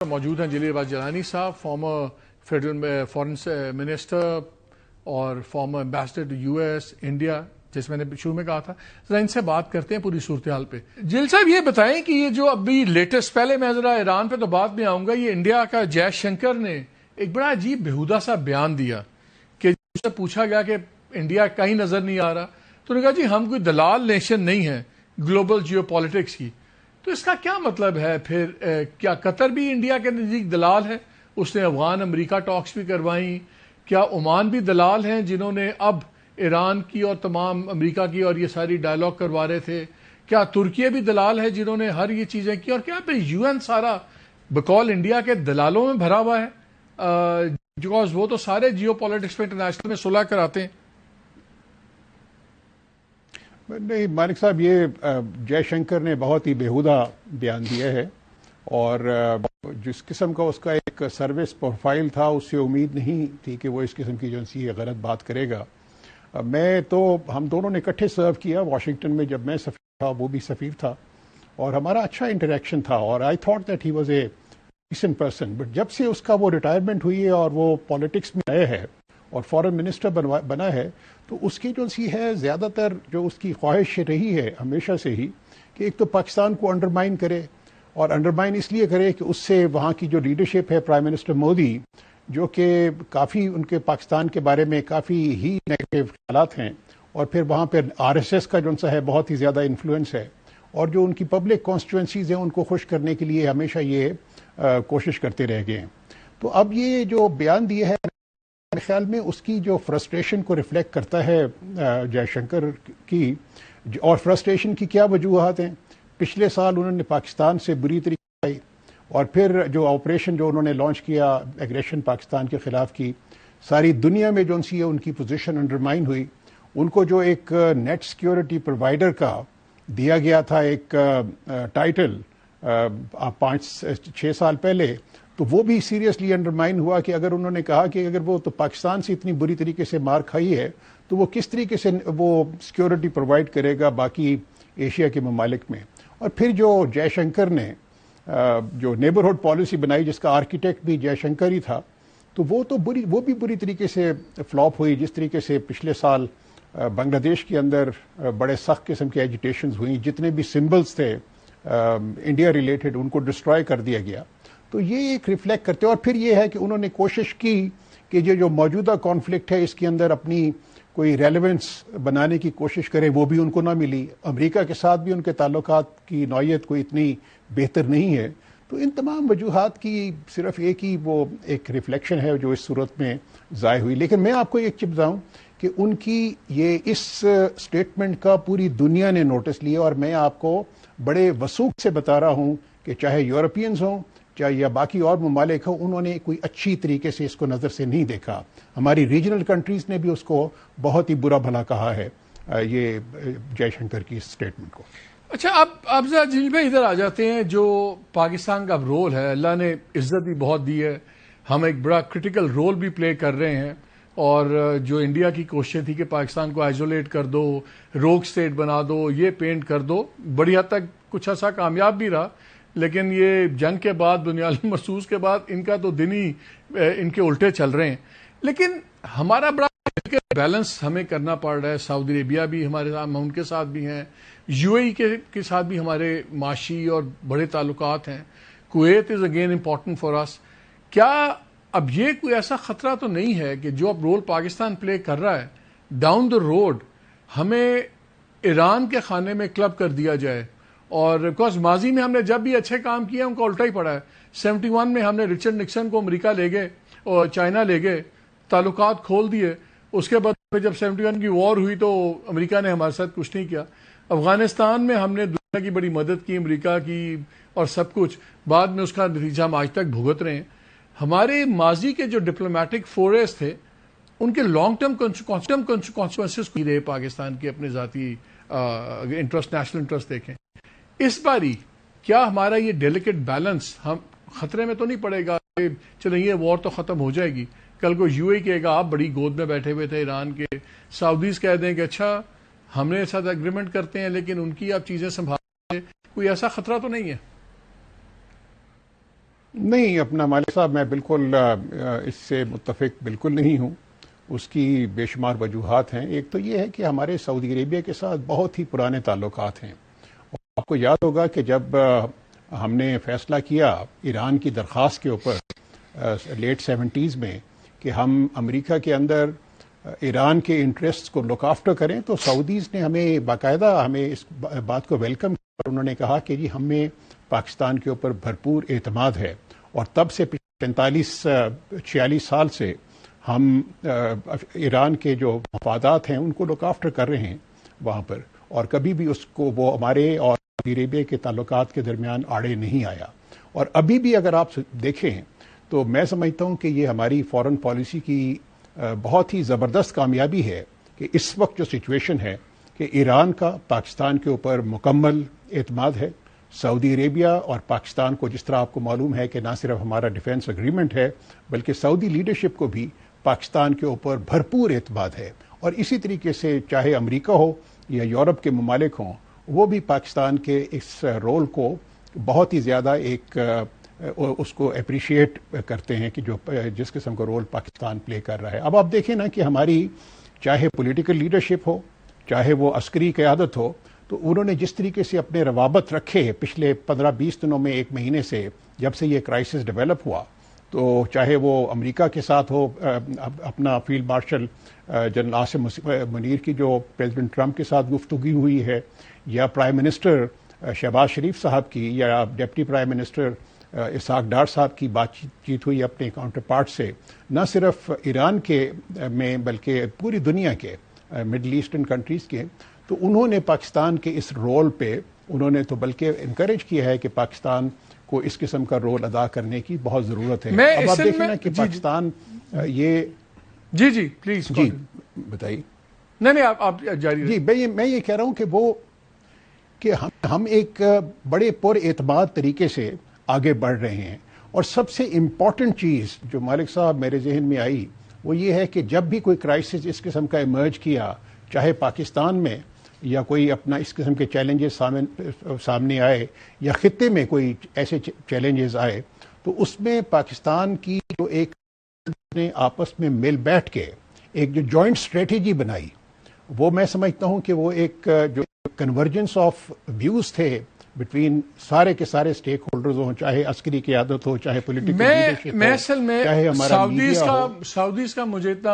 موجود ہیں جلیل عباس جیلانی صاحب، فارمر فیڈرل فارن منسٹر اور former ambassador to U S India, جیسے میں نے شروع میں کہا تھا. ذرا ان سے بات کرتے ہیں پوری صورتحال پہ. جلیل صاحب یہ بتائیں کہ یہ جو ابھی لیٹسٹ، پہلے میں ذرا ایران پہ تو بعد میں آؤں گا، یہ انڈیا کا جے شنکر نے ایک بڑا عجیب بےہودہ سا بیان دیا کہ اس سے پوچھا گیا کہ انڈیا کہیں نظر نہیں آ رہا، تو انہوں نے کہا جی ہم کوئی دلال نیشن نہیں ہیں گلوبل جیو پالیٹکس کی. تو اس کا کیا مطلب ہے پھر؟ کیا قطر بھی انڈیا کے نزدیک دلال ہے؟ اس نے افغان امریکہ ٹاکس بھی کروائیں. کیا عمان بھی دلال ہیں جنہوں نے اب ایران کی اور تمام امریکہ کی اور یہ ساری ڈائلاگ کروا رہے تھے؟ کیا ترکیہ بھی دلال ہے جنہوں نے ہر یہ چیزیں کی؟ اور کیا پھر یو این سارا بقول انڈیا کے دلالوں میں بھرا ہوا ہے؟ بیکاز وہ تو سارے جیو پالیٹکس میں انٹرنیشنل میں صلح کراتے ہیں. نہیں مالک صاحب، یہ جے شنکر نے بہت ہی بیہودہ بیان دیا ہے، اور جس قسم کا اس کا ایک سروس پروفائل تھا اس سے امید نہیں تھی کہ وہ اس قسم کی جو سی غلط بات کرے گا. ہم دونوں نے اکٹھے سرو کیا واشنگٹن میں، جب میں سفیر تھا وہ بھی سفیر تھا، اور ہمارا اچھا انٹریکشن تھا، اور I thought that he was a decent person. But جب سے اس کا وہ ریٹائرمنٹ ہوئی ہے اور وہ پالیٹکس میں آیا ہے اور فارن منسٹر بنا ہے، تو اس کی جو سی ہے زیادہ تر جو اس کی خواہش رہی ہے ہمیشہ سے ہی کہ ایک تو پاکستان کو انڈرمائن کرے، اور انڈرمائن اس لیے کرے کہ اس سے وہاں کی جو لیڈرشپ ہے پرائم منسٹر مودی، جو کہ کافی ان کے پاکستان کے بارے میں کافی ہی نیگیٹو خیالات ہیں، اور پھر وہاں پہ آر ایس ایس کا جو ان سا ہے بہت ہی زیادہ انفلوئنس ہے، اور جو ان کی پبلک کانسٹیٹوئنسیز ہیں ان کو خوش کرنے کے لیے ہمیشہ یہ کوشش کرتے رہ گئے ہیں. تو اب یہ جو بیان دیا ہے میرے خیال میں اس کی جو فرسٹریشن کو ریفلیکٹ کرتا ہے جے شنکر کی. اور فرسٹریشن کی کیا وجوہات ہیں؟ پچھلے سال انہوں نے پاکستان سے بری طریقے آئی، اور پھر جو آپریشن جو انہوں نے لانچ کیا ایگریشن پاکستان کے خلاف کی، ساری دنیا میں جو ان کی پوزیشن انڈرمائن ہوئی. ان کو جو ایک نیٹ سیکیورٹی پرووائڈر کا دیا گیا تھا ایک ٹائٹل 5-6 سال پہلے، تو وہ بھی سیریسلی انڈرمائن ہوا کہ اگر انہوں نے کہا کہ اگر وہ تو پاکستان سے اتنی بری طریقے سے مار کھائی ہے تو وہ کس طریقے سے وہ سیکیورٹی پرووائڈ کرے گا باقی ایشیا کے ممالک میں. اور پھر جو جے شنکر نے جو نیبرہڈ پالیسی بنائی جس کا آرکیٹیکٹ بھی جے شنکر ہی تھا، تو وہ بھی بری طریقے سے فلاپ ہوئی. جس طریقے سے پچھلے سال بنگلہ دیش کے اندر بڑے سخت قسم کی ایجیٹیشنز ہوئیں، جتنے بھی سمبلز تھے انڈیا ریلیٹڈ ان کو ڈسٹرائے کر دیا گیا. تو یہ ایک ریفلیکٹ کرتے ہیں. اور پھر یہ ہے کہ انہوں نے کوشش کی کہ یہ جو موجودہ کانفلکٹ ہے اس کے اندر اپنی کوئی ریلیونس بنانے کی کوشش کرے، وہ بھی ان کو نہ ملی. امریکہ کے ساتھ بھی ان کے تعلقات کی نوعیت کوئی اتنی بہتر نہیں ہے. تو ان تمام وجوہات کی صرف ایک ہی وہ ایک ریفلیکشن ہے جو اس صورت میں ضائع ہوئی. لیکن میں آپ کو ایک چیز بتاؤں کہ ان کی یہ اس سٹیٹمنٹ کا پوری دنیا نے نوٹس لیا، اور میں آپ کو بڑے وثوق سے بتا رہا ہوں کہ چاہے یورپینز ہوں چاہے یا باقی اور ممالک ہوں، انہوں نے کوئی اچھی طریقے سے اس کو نظر سے نہیں دیکھا. ہماری ریجنل کنٹریز نے بھی اس کو بہت ہی برا بھلا کہا ہے یہ جے شنکر کی اسٹیٹمنٹ کو. اچھا، اب ذرا جلیل بھائی ادھر آ جاتے ہیں. جو پاکستان کا رول ہے، اللہ نے عزت بھی بہت دی ہے، ہم ایک بڑا کرٹیکل رول بھی پلے کر رہے ہیں. اور جو انڈیا کی کوششیں تھی کہ پاکستان کو آئسولیٹ کر دو، روگ سٹیٹ بنا دو، یہ پینٹ کر دو، بڑی حد تک کچھ عرصہ کامیاب بھی رہا. لیکن یہ جنگ کے بعد، بنیادی محسوس کے بعد، ان کا تو دن ہی ان کے الٹے چل رہے ہیں. لیکن ہمارا بڑا بیلنس ہمیں کرنا پڑ رہا ہے. سعودی عربیہ بھی ہمارے ساتھ، ان کے ساتھ بھی ہیں، یو اے ای کے ساتھ بھی ہمارے معاشی اور بڑے تعلقات ہیں. Kuwait is again important for us. کیا اب یہ کوئی ایسا خطرہ تو نہیں ہے کہ جو اب رول پاکستان پلے کر رہا ہے، ڈاؤن دا روڈ ہمیں ایران کے خانے میں کلب کر دیا جائے؟ اور بیکاز ماضی میں ہم نے جب بھی اچھے کام کیے ان کا الٹا ہی پڑا ہے. 71 میں ہم نے رچرڈ نکسن کو امریکہ لے گئے اور چائنا لے گئے، تعلقات کھول دیے. اس کے بعد جب 71 کی وار ہوئی تو امریکہ نے ہمارے ساتھ کچھ نہیں کیا. افغانستان میں ہم نے دنیا کی بڑی مدد کی، امریکہ کی اور سب کچھ. بعد میں اس کا نتیجہ ہم آج تک بھگت رہے ہیں. ہمارے ماضی کے جو ڈپلومیٹک فورس تھے ان کے لانگ ٹرم کانسیکوینسز کو رہے پاکستان کے اپنے ذاتی انٹرسٹ، نیشنل انٹرسٹ دیکھیں. اس باری کیا ہمارا یہ ڈیلیکیٹ بیلنس ہم خطرے میں تو نہیں پڑے گا کہ چلیں یہ وار تو ختم ہو جائے گی، کل کو یو اے کہے گا آپ بڑی گود میں بیٹھے ہوئے تھے ایران کے، سعودیز کہہ دیں کہ اچھا ہم نے ساتھ اگریمنٹ کرتے ہیں لیکن ان کی آپ چیزیں سنبھالیں، کوئی ایسا خطرہ تو نہیں ہے؟ نہیں، اپنا مالک صاحب میں بالکل اس سے متفق بالکل نہیں ہوں. اس کی بے شمار وجوہات ہیں. ایک تو یہ ہے کہ ہمارے سعودی عربیہ کے ساتھ بہت ہی پرانے تعلقات ہیں. آپ کو یاد ہوگا کہ جب ہم نے فیصلہ کیا ایران کی درخواست کے اوپر لیٹ 70s میں کہ ہم امریکہ کے اندر ایران کے انٹرسٹ کو لک آفٹر کریں، تو سعودیز نے ہمیں باقاعدہ اس بات کو ویلکم کیا اور انہوں نے کہا کہ جی ہمیں پاکستان کے اوپر بھرپور اعتماد ہے. اور تب سے 45-46 سال سے ہم ایران کے جو مفادات ہیں ان کو لک آفٹر کر رہے ہیں وہاں پر، اور کبھی بھی اس کو وہ ہمارے اور سعودی عربیہ کے تعلقات کے درمیان آڑے نہیں آیا. اور ابھی بھی اگر آپ دیکھیں تو میں سمجھتا ہوں کہ یہ ہماری فارن پالیسی کی بہت ہی زبردست کامیابی ہے کہ اس وقت جو سچویشن ہے کہ ایران کا پاکستان کے اوپر مکمل اعتماد ہے. سعودی عربیہ اور پاکستان کو، جس طرح آپ کو معلوم ہے کہ نہ صرف ہمارا ڈیفنس اگریمنٹ ہے بلکہ سعودی لیڈرشپ کو بھی پاکستان کے اوپر بھرپور اعتماد ہے. اور اسی طریقے سے چاہے امریکہ ہو یا یورپ کے ممالک ہوں، وہ بھی پاکستان کے اس رول کو بہت ہی زیادہ اس کو اپریشیٹ کرتے ہیں کہ جس قسم کا رول پاکستان پلے کر رہا ہے. اب آپ دیکھیں نا کہ ہماری چاہے پولیٹیکل لیڈرشپ ہو، چاہے وہ عسکری قیادت ہو، تو انہوں نے جس طریقے سے اپنے روابط رکھے پچھلے 15-20 دنوں میں، ایک مہینے سے جب سے یہ کرائسس ڈیولپ ہوا، تو چاہے وہ امریکہ کے ساتھ ہو، اپنا field marshal general Asim Munir کی جو پریزیڈنٹ ٹرمپ کے ساتھ گفتگو ہوئی ہے، یا پرائم منسٹر شہباز شریف صاحب کی، یا deputy prime minister Ishaq Dar صاحب کی بات چیت ہوئی اپنے کاؤنٹر پارٹ سے، نہ صرف ایران کے میں بلکہ پوری دنیا کے مڈل ایسٹرن کنٹریز کے، تو انہوں نے پاکستان کے اس رول پہ انہوں نے تو بلکہ انکریج کیا ہے کہ پاکستان کو اس قسم کا رول ادا کرنے کی بہت ضرورت ہے. اب آپ دیکھیں نا کہ پاکستان یہ جی پلیز جی بتائیے. نہیں آپ جاری. جی میں یہ کہہ رہا ہوں کہ ہم ایک بڑے پر اعتماد طریقے سے آگے بڑھ رہے ہیں. اور سب سے امپورٹنٹ چیز جو مالک صاحب میرے ذہن میں آئی وہ یہ ہے کہ جب بھی کوئی کرائسس اس قسم کا ایمرج کیا، چاہے پاکستان میں یا کوئی اپنا اس قسم کے چیلنجز سامنے آئے، یا خطے میں کوئی ایسے چیلنجز آئے، تو اس میں پاکستان کی جو ایک نے آپس میں مل بیٹھ کے ایک جو جوائنٹ اسٹریٹجی بنائی، وہ میں سمجھتا ہوں کہ وہ ایک جو کنورجنس آف ویوز تھے بٹوین سارے کے سارے اسٹیک ہولڈرز ہوں، چاہے عسکری قیادت ہو، چاہے پولیٹیکل لیڈرشپ ہو، میں اصل میں چاہے ہمارا میڈیا ہو. سعودیز کا مجھے اتنا